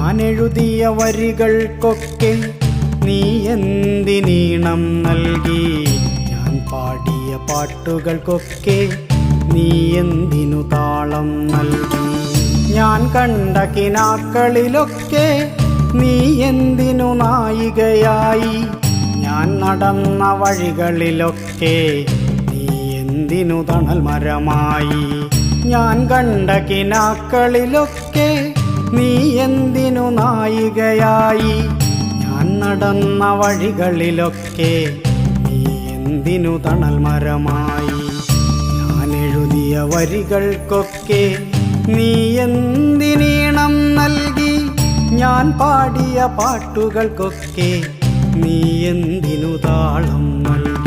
ഞാൻ എഴുതിയ വരികൾക്കൊക്കെ നീ എന്തിനീണം നൽകി? ഞാൻ പാടിയ പാട്ടുകൾക്കൊക്കെ നീ എന്തിനു താളം നൽകി? ഞാൻ കണ്ട കിനാക്കളിലൊക്കെ നീ എന്തിനു നായികയായി? ഞാൻ നടന്ന വഴികളിലൊക്കെ നീ എന്തിനു തണൽ മരമായി? ഞാൻ കണ്ട കിനാക്കളിലൊക്കെ നീ എന്തിനു നായികയായി? ഞാൻ നടന്ന വഴികളിലൊക്കെ നീ എന്തിനു തണൽ മരമായി? ഞാൻ എഴുതിയ വരികൾക്കൊക്കെ നീ എന്തിനീണം നൽകി? ഞാൻ പാടിയ പാട്ടുകൾക്കൊക്കെ നീ എന്തിനു താളം നൽകി?